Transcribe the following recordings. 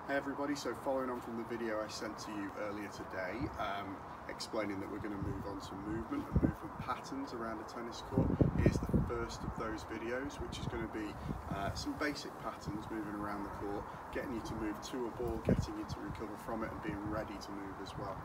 Hey everybody, so following on from the video I sent to you earlier today, explaining that we're going to move on to movement and movement patterns around a tennis court. Here's the first of those videos, which is going to be some basic patterns moving around the court, getting you to move to a ball, getting you to recover from it and being ready to move as well.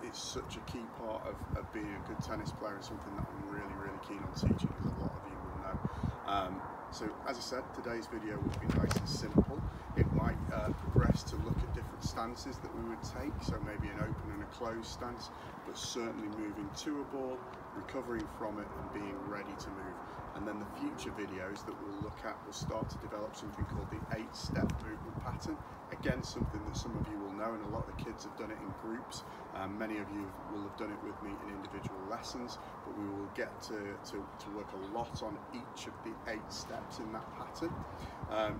It's such a key part of being a good tennis player and something that I'm really keen on teaching, as a lot of you will know. So as I said, today's video will be nice and simple. It might progress to look at different stances that we would take, so maybe an open and a closed stance, but certainly moving to a ball, recovering from it and being ready to move. And then the future videos that we'll look at will start to develop something called the 8-step movement pattern. Again, something that some of you will know, and a lot of the kids have done it in groups. Many of you will have done it with me in individual lessons, but we will get to work a lot on each of the 8 steps in that pattern.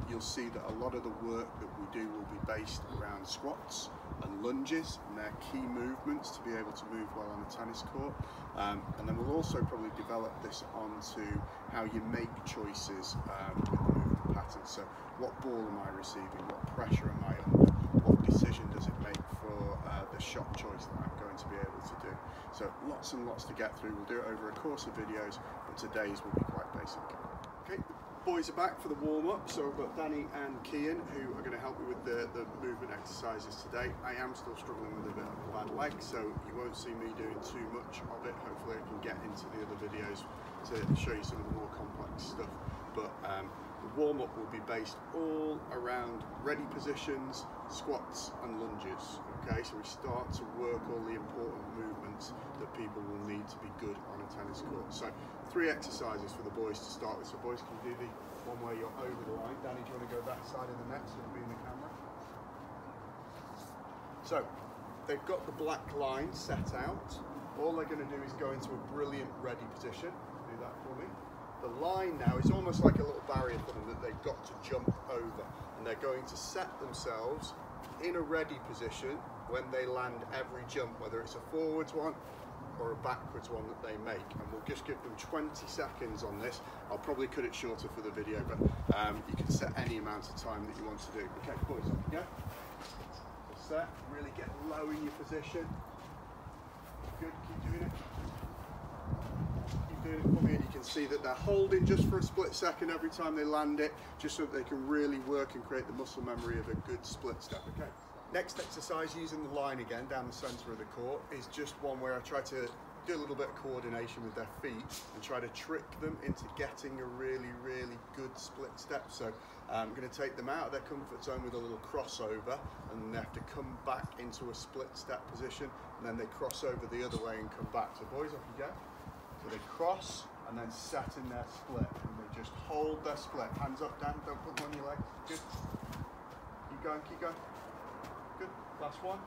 You'll see that a lot of the work that we do will be based around squats and lunges, and they're key movements to be able to move well on a tennis court. And then we'll also probably develop this onto how you make choices with the movement pattern. So what ball am I receiving? What pressure am I under? What decision does it make for the shot choice that I'm going to be able to do? So lots and lots to get through. We'll do it over a course of videos, but today's will be quite basic. Okay, the boys are back for the warm-up. So I've got Danny and Kian who are going to help me with the movement exercises today. I am still struggling with a bit of a bad leg, so you won't see me doing too much of it. Hopefully I can get into the other videos to show you some of the more complex stuff. But the warm-up will be based all around ready positions, squats and lunges. Okay, so we start to work all the important movements that people will need to be good on a tennis court. So 3 exercises for the boys to start with. So boys, can you do the one where you're over the line? Danny, do you want to go that side of the net so it'll be in the camera? So they've got the black line set out. All they're going to do is go into a brilliant ready position. Do that for me. The line now is almost like a little barrier for them that they've got to jump over, and they're going to set themselves in a ready position when they land every jump, whether it's a forwards one or a backwards one that they make. And we'll just give them 20 seconds on this. I'll probably cut it shorter for the video, but you can set any amount of time that you want to do. Okay, boys, off you go. Set, really get low in your position. Good, keep doing it. Keep doing it for me, and you can see that they're holding just for a split second every time they land it, just so that they can really work and create the muscle memory of a good split step. Okay. Next exercise, using the line again down the centre of the court, is just one where I try to do a little bit of coordination with their feet and try to trick them into getting a really good split step. So I'm going to take them out of their comfort zone with a little crossover, and then they have to come back into a split step position, and then they cross over the other way and come back. So boys, off you go. So they cross and then set in their split, and they just hold their split. Hands up, Dan, don't put them on your legs. Good. Keep going, keep going. Good. Last one.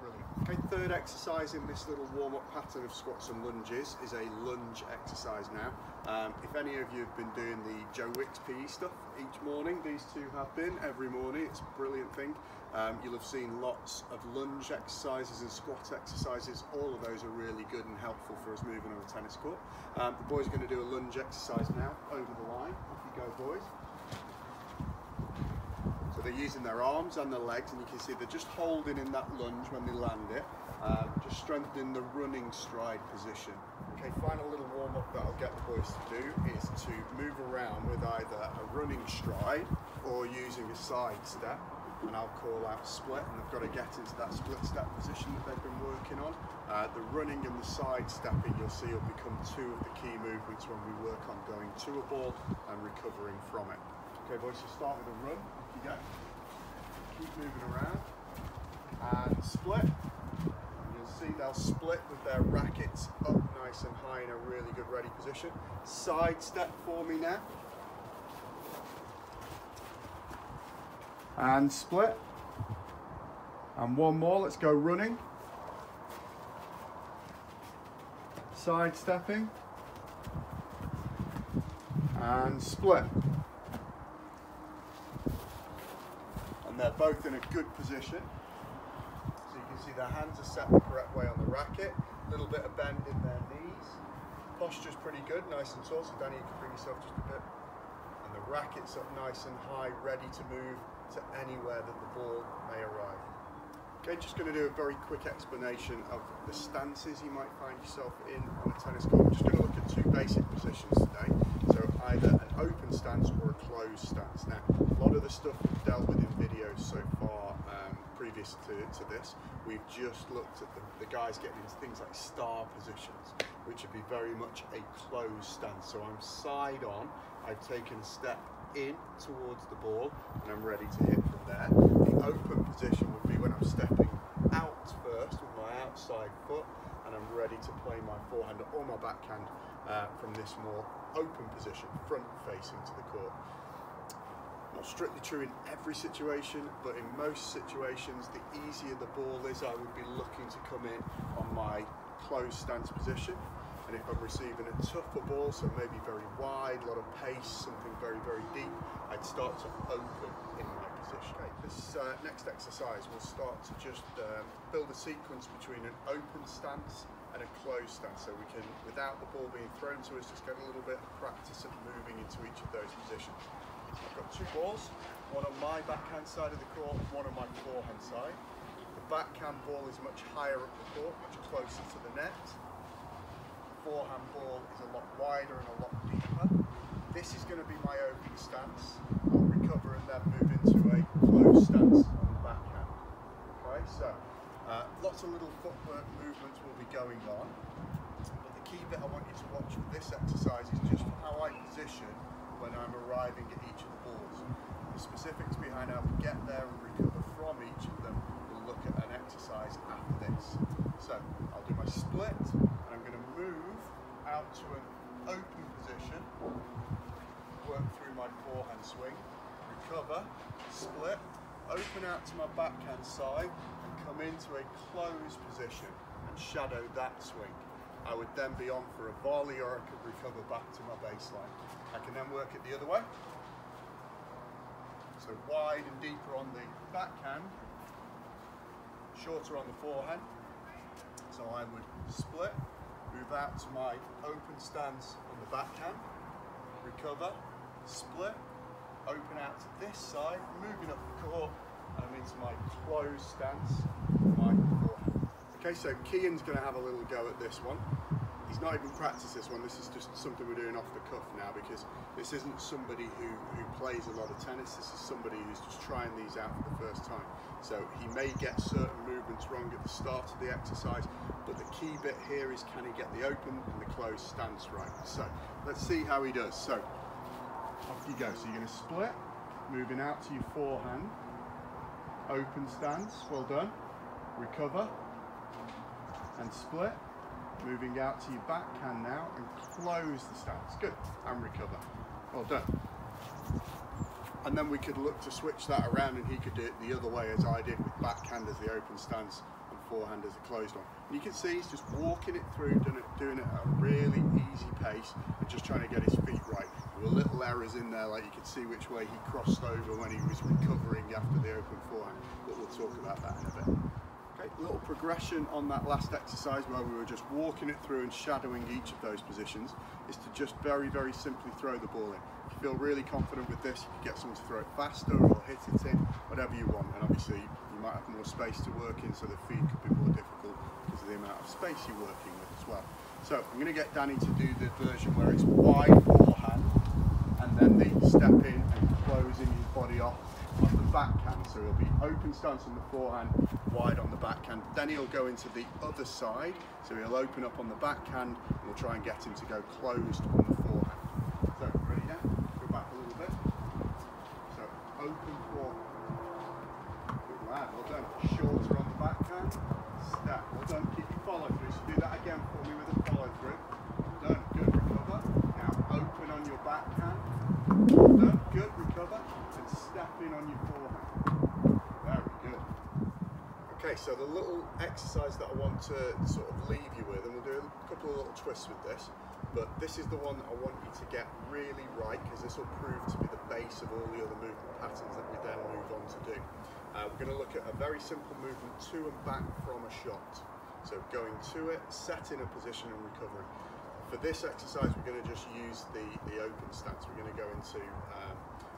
Brilliant. Okay, third exercise in this little warm-up pattern of squats and lunges is a lunge exercise now. If any of you have been doing the Joe Wicks PE stuff each morning, these two have been every morning. It's a brilliant thing. You'll have seen lots of lunge exercises and squat exercises. All of those are really good and helpful for us moving on a tennis court. The boys are going to do a lunge exercise now, over the line. Off you go, boys. So they're using their arms and their legs, and you can see they're just holding in that lunge when they land it, just strengthening the running stride position. Okay, final little warm-up that I'll get the boys to do is to move around with either a running stride or using a side step, and I'll call out split, and they've got to get into that split step position that they've been working on. The running and the side stepping, you'll see, will become 2 of the key movements when we work on going to a ball and recovering from it. Okay boys, so start with a run. Off you go. Keep moving around. And split. And you'll see they'll split with their rackets up nice and high in a really good ready position. Side step for me now. And split. And one more, let's go running. Side stepping. And split. And they're both in a good position. So you can see their hands are set the correct way on the racket. A little bit of bend in their knees. Posture's pretty good, nice and tall. So Danny, you can bring yourself just a bit. And the rackets up nice and high, ready to move to anywhere that the ball may arrive. Okay, just going to do a very quick explanation of the stances you might find yourself in on a tennis court. We're just going to look at two basic positions today. So either an open stance or a closed stance. Now, a lot of the stuff we've dealt with in videos so far previous to this, we've just looked at the guys getting into things like star positions, which would be very much a closed stance. So I'm side on, I've taken a step in towards the ball and I'm ready to hit from there. The open position would be when I'm stepping out first with my outside foot and I'm ready to play my forehand or my backhand from this more open position, front facing to the court. Not strictly true in every situation, but in most situations, the easier the ball is, I would be looking to come in on my closed stance position. And if I'm receiving a tougher ball, so maybe very wide, a lot of pace, something very, very deep, I'd start to open in my position. Okay, this next exercise will start to just build a sequence between an open stance and a closed stance, so we can, without the ball being thrown to us, just get a little bit of practice of moving into each of those positions. I've got two balls, one on my backhand side of the court, one on my forehand side. The backhand ball is much higher up the court, much closer to the net. Forehand ball is a lot wider and a lot deeper. This is going to be my open stance. I'll recover and then move into a closed stance on the backhand. Okay, so lots of little footwork movements will be going on, but the key bit I want you to watch with this exercise is just how I position when I'm arriving at each of the balls. The specifics behind how we get there and recover from each of them, we'll look at an exercise after this. So I'll do my split, and I'm going to move out to an open position, work through my forehand swing, recover, split, open out to my backhand side, and come into a closed position and shadow that swing. I would then be on for a volley, or I could recover back to my baseline. I can then work it the other way. So wide and deeper on the backhand, shorter on the forehand. So I would split, move out to my open stance on the backhand, recover, split, open out to this side, moving up the court, and I'm into my closed stance on my forehand. Okay, so Kian's going to have a little go at this one. He's not even practiced this one, this is just something we're doing off the cuff now, because this isn't somebody who plays a lot of tennis, this is somebody who's just trying these out for the first time. So he may get certain movements wrong at the start of the exercise, but the key bit here is, can he get the open and the closed stance right? So let's see how he does. So off you go. So you're going to split, moving out to your forehand, open stance, well done, recover, and split. Moving out to your backhand now and close the stance. Good. And recover. Well done. And then we could look to switch that around and he could do it the other way as I did, with backhand as the open stance and forehand as the closed one. And you can see he's just walking it through, doing it at a really easy pace and just trying to get his feet right. There were little errors in there, like you could see which way he crossed over when he was recovering after the open forehand, but we'll talk about that in a bit. Okay, little progression on that last exercise where we were just walking it through and shadowing each of those positions is to just very, very simply throw the ball in. If you feel really confident with this, you can get someone to throw it faster or hit it in, whatever you want. And obviously you might have more space to work in, so the feed could be more difficult because of the amount of space you're working with as well. So I'm going to get Danny to do the version where it's wide forehand and then the step in and closing his body off on the backhand. So he'll be open stance on the forehand, wide on the backhand. Then he'll go into the other side. So he'll open up on the backhand and we'll try and get him to go closed on the forehand. So ready now? Go back a little bit. So open forehand. Good lad, well done. Shorter on the backhand. Step. Well done. Keep your follow through. So do that again for me with a follow through. Done. Good. Recover. Now open on your backhand. Done. Good. Recover. And step in on your forehand. Very good. Okay, so the little exercise that I want to sort of leave you with, and we'll do a couple of little twists with this, but this is the one that I want you to get really right, because this will prove to be the base of all the other movement patterns that we then move on to do. We're going to look at a very simple movement to and back from a shot. So going to it, setting a position and recovering. for this exercise, we're going to just use the open stance. We're going to go into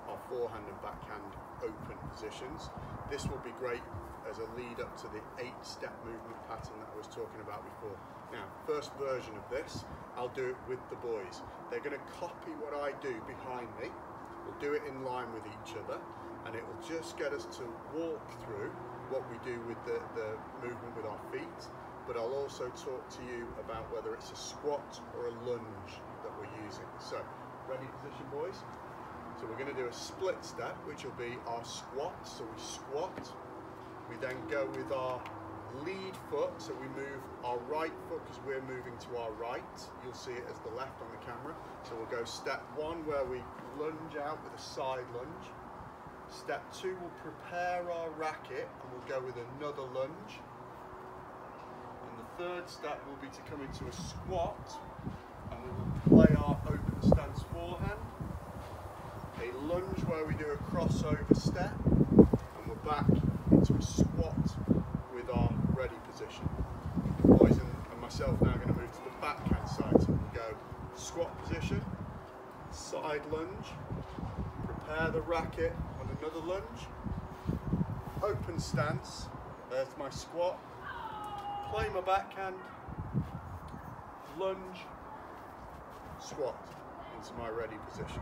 our forehand and backhand open positions. This will be great as a lead up to the 8-step movement pattern that I was talking about before. Now, first version of this, I'll do it with the boys. They're going to copy what I do behind me. We'll do it in line with each other, and it will just get us to walk through what we do with the movement with our feet. But I'll also talk to you about whether it's a squat or a lunge that we're using. So, ready position, boys? So we're going to do a split step, which will be our squat. So we squat, we then go with our lead foot, so we move our right foot because we're moving to our right. You'll see it as the left on the camera. So we'll go step 1 where we lunge out with a side lunge. Step 2, we'll prepare our racket and we'll go with another lunge. And the third step will be to come into a squat and we will play our open stance forehand. A lunge where we do a crossover step, and we're back into a squat with our ready position. The boys and myself now are going to move to the backhand side. So we'll go squat position, side lunge, prepare the racket on another lunge, open stance, there's my squat, play my backhand, lunge, squat into my ready position.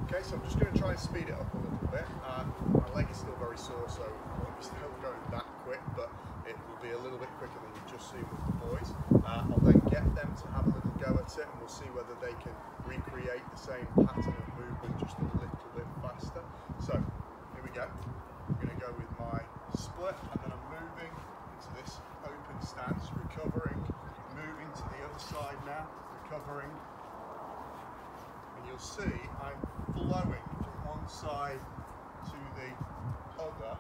Okay, so I'm just going to try and speed it up a little bit. My leg is still very sore, so I won't be still going that quick, but it will be a little bit quicker than you've just seen with the boys. I'll then get them to have a little go at it, and we'll see whether they can recreate the same pattern of movement just a little bit faster. So, here we go. I'm going to go with my split, and then I'm moving into this open stance, recovering, moving to the other side now, recovering. And you'll see I'm flowing from one side to the other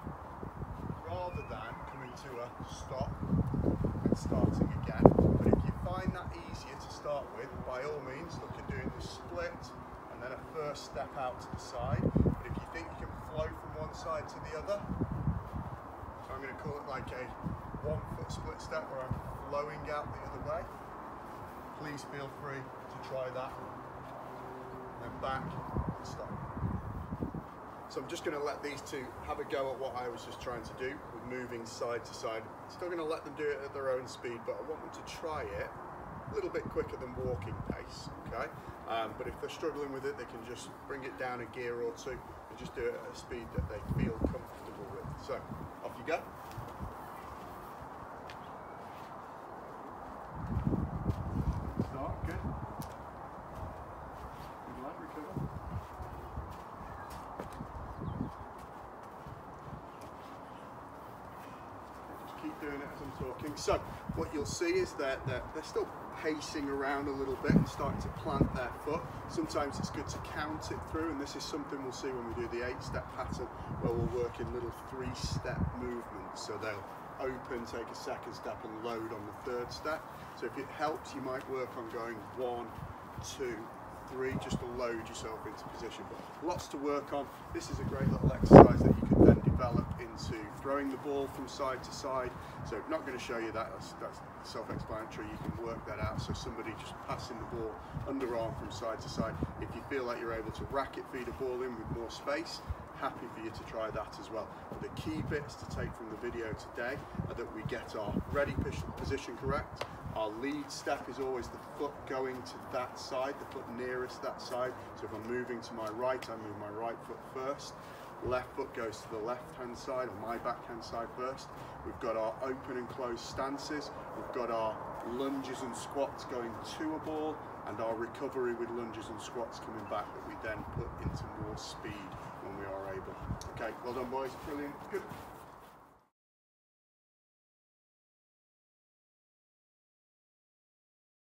rather than coming to a stop and starting again. But if you find that easier to start with, by all means look at doing the split and then a first step out to the side. But if you think you can flow from one side to the other, so I'm going to call it like a 1-foot split step where I'm flowing out the other way, please feel free to try that. And back and stop. So I'm just going to let these two have a go at what I was just trying to do with moving side to side. Still going to let them do it at their own speed, but I want them to try it a little bit quicker than walking pace, okay? But if they're struggling with it, they can just bring it down a gear or two and just do it at a speed that they feel comfortable with. So, off you go. Start, good. Keep doing it as I'm talking. So what you'll see is that they're still pacing around a little bit and starting to plant their foot. Sometimes it's good to count it through, and this is something we'll see when we do the 8-step pattern where we'll work in little 3-step movements. So they'll open, take a second step and load on the third step. So if it helps, you might work on going 1, 2, 3, just to load yourself into position. But lots to work on. This is a great little exercise that you can then develop into throwing the ball from side to side. So I'm not going to show you that, that's self-explanatory. You can work that out. So somebody just passing the ball underarm from side to side. If you feel like you're able to racket feed a ball in with more space, happy for you to try that as well. But the key bits to take from the video today are that we get our ready position correct. Our lead step is always the foot going to that side, the foot nearest that side. So if I'm moving to my right, I move my right foot first. Left foot goes to the left hand side, or my backhand side first. We've got our open and closed stances. We've got our lunges and squats going to a ball, and our recovery with lunges and squats coming back that we then put into more speed when we are able. Okay, well done boys, brilliant, good.